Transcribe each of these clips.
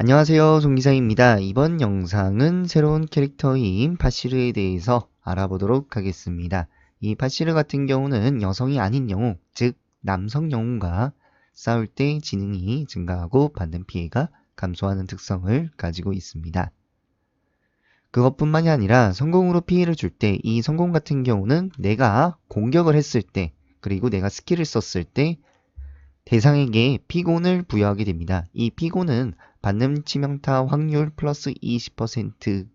안녕하세요, 송기사입니다. 이번 영상은 새로운 캐릭터인 파시르에 대해서 알아보도록 하겠습니다. 이 파시르 같은 경우는 여성이 아닌 영웅, 즉 남성 영웅과 싸울 때 지능이 증가하고 받는 피해가 감소하는 특성을 가지고 있습니다. 그것뿐만이 아니라 성공으로 피해를 줄 때 이 성공 같은 경우는 내가 공격을 했을 때 그리고 내가 스킬을 썼을 때 대상에게 피곤을 부여하게 됩니다. 이 피곤은 받는 치명타 확률 플러스 20%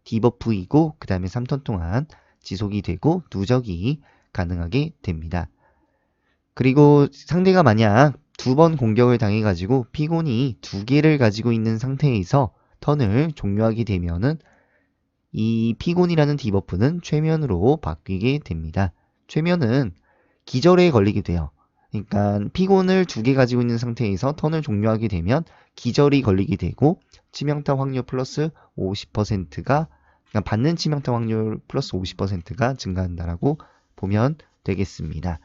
디버프이고 그 다음에 3턴 동안 지속이 되고 누적이 가능하게 됩니다. 그리고 상대가 만약 2번 공격을 당해가지고 피곤이 2개를 가지고 있는 상태에서 턴을 종료하게 되면은 이 피곤이라는 디버프는 최면으로 바뀌게 됩니다. 최면은 기절에 걸리게 돼요. 그러니까 피곤을 2개 가지고 있는 상태에서 턴을 종료하게 되면 기절이 걸리게 되고 치명타 확률 플러스 50%가 그러니까 받는 치명타 확률 플러스 50%가 증가한다라고 보면 되겠습니다.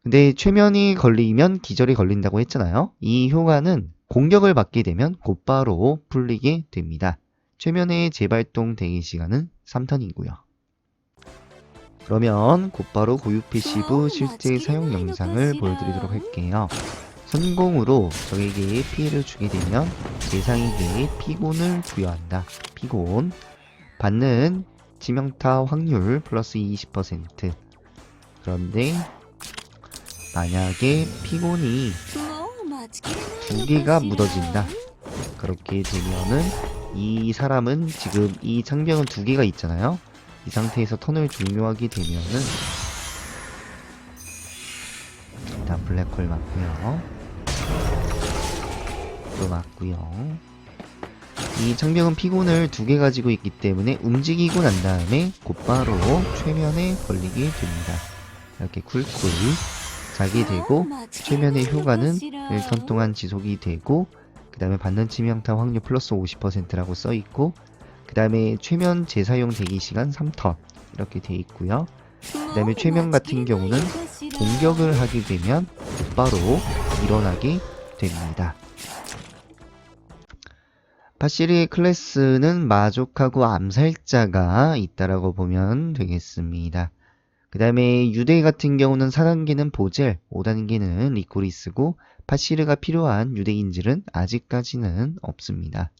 근데 최면이 걸리면 기절이 걸린다고 했잖아요. 이 효과는 공격을 받게 되면 곧바로 풀리게 됩니다. 최면의 재발동 대기 시간은 3턴이고요. 그러면 곧바로 고유 패시브 실제 사용 영상을 보여드리도록 할게요. 성공으로 적에게 피해를 주게 되면 대상에게 피곤을 부여한다. 피곤 받는 치명타 확률 플러스 20%. 그런데 만약에 피곤이 2개가 묻어진다. 그렇게 되면은 이 사람은 지금 이 장병은 2개가 있잖아요. 이 상태에서 턴을 종료하게 되면은 일단 블랙홀 맞고요. 또 맞고요. 이 장병은 피곤을 2개 가지고 있기 때문에 움직이고 난 다음에 곧바로 최면에 걸리게 됩니다. 이렇게 쿨쿨 자게 되고 최면의 효과는 1턴 동안 지속이 되고 그 다음에 받는 치명타 확률 플러스 50%라고 써있고 그 다음에 최면 재사용 대기시간 3턴 이렇게 돼 있고요. 그 다음에 최면 같은 경우는 공격을 하게 되면 곧바로 일어나게 됩니다. 파시르의 클래스는 마족하고 암살자가 있다라고 보면 되겠습니다. 그 다음에 유대 같은 경우는 4단계는 보젤, 5단계는 리코리스고 파시르가 필요한 유대인질은 아직까지는 없습니다.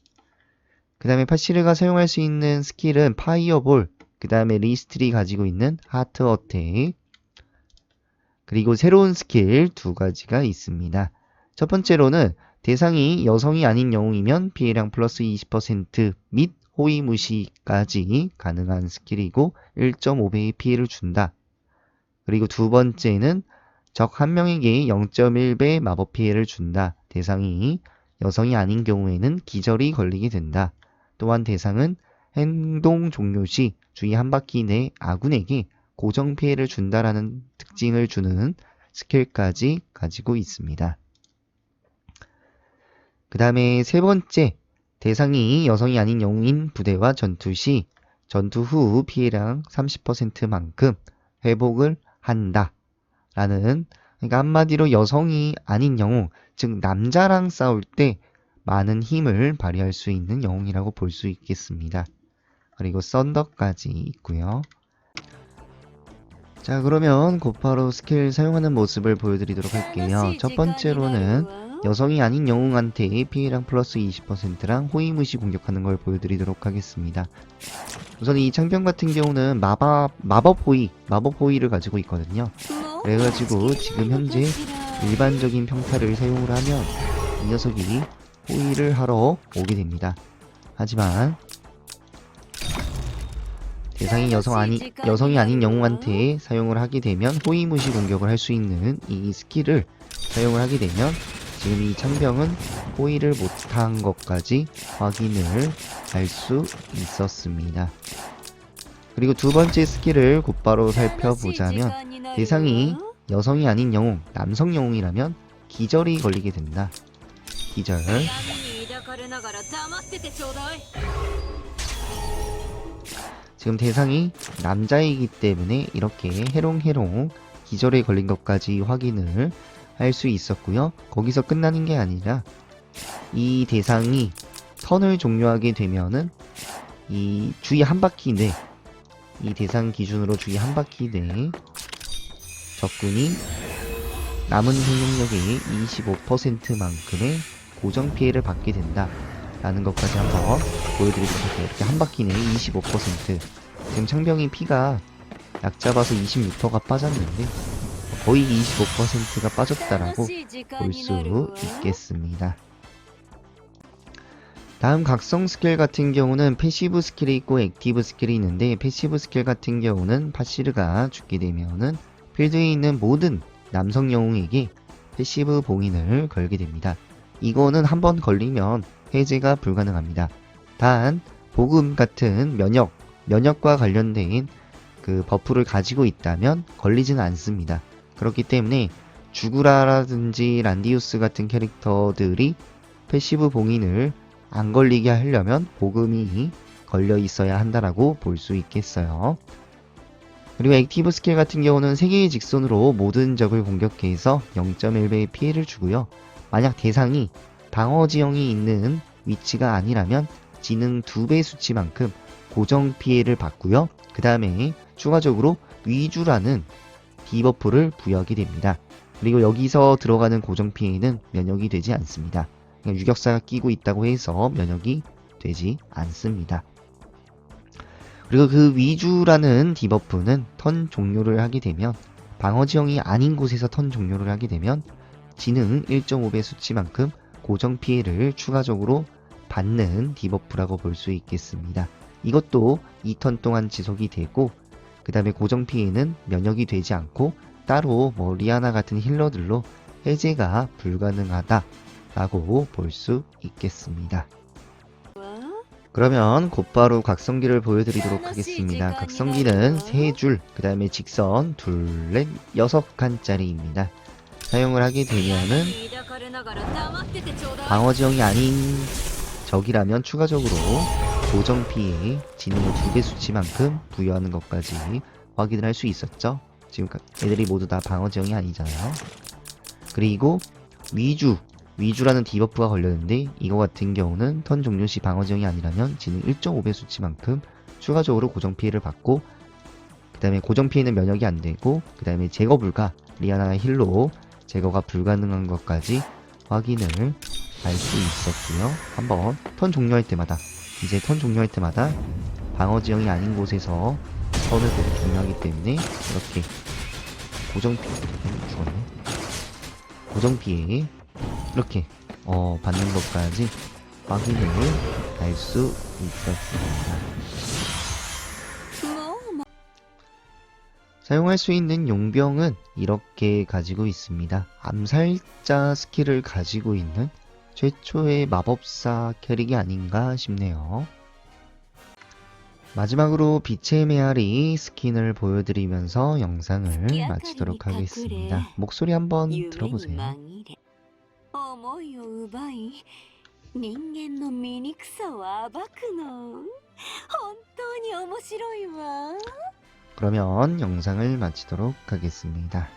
그 다음에 파시르가 사용할 수 있는 스킬은 파이어볼, 그 다음에 리스트리 가지고 있는 하트 어택, 그리고 새로운 스킬 2가지가 있습니다. 첫 번째로는 대상이 여성이 아닌 영웅이면 피해량 플러스 20% 및 호위 무시까지 가능한 스킬이고 1.5배의 피해를 준다. 그리고 두 번째는 적 한 명에게 0.1배 마법 피해를 준다. 대상이 여성이 아닌 경우에는 기절이 걸리게 된다. 또한 대상은 행동 종료 시 주위 한 바퀴 내 아군에게 고정 피해를 준다라는 특징을 주는 스킬까지 가지고 있습니다. 그 다음에 세 번째, 대상이 여성이 아닌 영웅인 부대와 전투 시 전투 후 피해량 30%만큼 회복을 한다. 라는, 그러니까 한마디로 여성이 아닌 영웅, 즉 남자랑 싸울 때 많은 힘을 발휘할 수 있는 영웅이라고 볼 수 있겠습니다. 그리고 썬더까지 있고요. 자, 그러면 곧바로 스킬 사용하는 모습을 보여드리도록 할게요. 첫 번째로는 여성이 아닌 영웅한테 피해량 플러스 20%랑 호위무시 공격하는 걸 보여드리도록 하겠습니다. 우선 이 창병 같은 경우는 마법 호위를 가지고 있거든요. 그래가지고 지금 현재 일반적인 평타를 사용을 하면 이 녀석이 호위를 하러 오게 됩니다. 하지만 대상이 여성이 아닌 영웅한테 사용을 하게 되면 호위무시 공격을 할 수 있는 이 스킬을 사용을 하게 되면 지금 이 창병은 호위를 못한 것까지 확인을 할 수 있었습니다. 그리고 두 번째 스킬을 곧바로 살펴보자면 대상이 여성이 아닌 영웅, 남성 영웅이라면 기절이 걸리게 된다. 기절. 지금 대상이 남자이기 때문에 이렇게 해롱해롱 기절에 걸린 것까지 확인을 할 수 있었고요. 거기서 끝나는 게 아니라 이 대상이 턴을 종료하게 되면은 이 주위 한 바퀴 내, 이 대상 기준으로 주위 한 바퀴 내 적군이 남은 생명력의 25%만큼의 고정 피해를 받게 된다 라는 것까지 한번 보여드리도록 할게요. 이렇게 한 바퀴 내에 25%. 지금 창병이 피가 약 잡아서 26%가 빠졌는데 거의 25%가 빠졌다라고 볼 수 있겠습니다. 다음 각성 스킬 같은 경우는 패시브 스킬이 있고 액티브 스킬이 있는데, 패시브 스킬 같은 경우는 파시르가 죽게 되면은 필드에 있는 모든 남성 영웅에게 패시브 봉인을 걸게 됩니다. 이거는 한번 걸리면 해제가 불가능합니다. 단 보금 같은 면역과 관련된 그 버프를 가지고 있다면 걸리지는 않습니다. 그렇기 때문에 주구라라든지 란디우스 같은 캐릭터들이 패시브 봉인을 안 걸리게 하려면 보금이 걸려 있어야 한다라고 볼 수 있겠어요. 그리고 액티브 스킬 같은 경우는 3개의 직선으로 모든 적을 공격해서 0.1배의 피해를 주고요. 만약 대상이 방어 지형이 있는 위치가 아니라면 지능 2배 수치만큼 고정 피해를 받고요. 그 다음에 추가적으로 위주라는 디버프를 부여하게 됩니다. 그리고 여기서 들어가는 고정 피해는 면역이 되지 않습니다. 유격사가 끼고 있다고 해서 면역이 되지 않습니다. 그리고 그 위주라는 디버프는 턴 종료를 하게 되면, 방어 지형이 아닌 곳에서 턴 종료를 하게 되면 지능 1.5배 수치만큼 고정 피해를 추가적으로 받는 디버프라고 볼 수 있겠습니다. 이것도 2턴 동안 지속이 되고, 그 다음에 고정 피해는 면역이 되지 않고 따로 리아나 같은 힐러들로 해제가 불가능하다 라고 볼 수 있겠습니다. 그러면 곧바로 각성기를 보여드리도록 하겠습니다. 각성기는 3줄, 그 다음에 직선 둘, 넷, 6칸짜리입니다. 사용을 하게 되면은 방어 지형이 아닌 적이라면 추가적으로 고정 피해 지능을 2배 수치만큼 부여하는 것까지 확인을 할 수 있었죠. 지금 애들이 모두 다 방어 지형이 아니잖아요. 그리고 위주라는 디버프가 걸렸는데, 이거 같은 경우는 턴 종료 시 방어 지형이 아니라면 지능 1.5배 수치만큼 추가적으로 고정 피해를 받고, 그 다음에 고정 피해는 면역이 안 되고, 그 다음에 제거 불가, 리아나 힐로 제거가 불가능한 것까지 확인을 할 수 있었고요. 한번 턴 종료할 때마다, 이제 턴 종료할 때마다 방어 지형이 아닌 곳에서 턴을 계속 종료하기 때문에 이렇게 고정 피해, 죽었네. 고정 피해 이렇게 받는 것까지 확인을 할 수 있었습니다. 사용할 수 있는 용병은 이렇게 가지고 있습니다. 암살자 스킬을 가지고 있는 최초의 마법사 캐릭이 아닌가 싶네요. 마지막으로 빛의 메아리 스킨을 보여드리면서 영상을 마치도록 하겠습니다. 목소리 한번 들어보세요. 思いを奪い、人間の醜さを暴くの。本当に面白いわ。 그러면 영상을 마치도록 하겠습니다.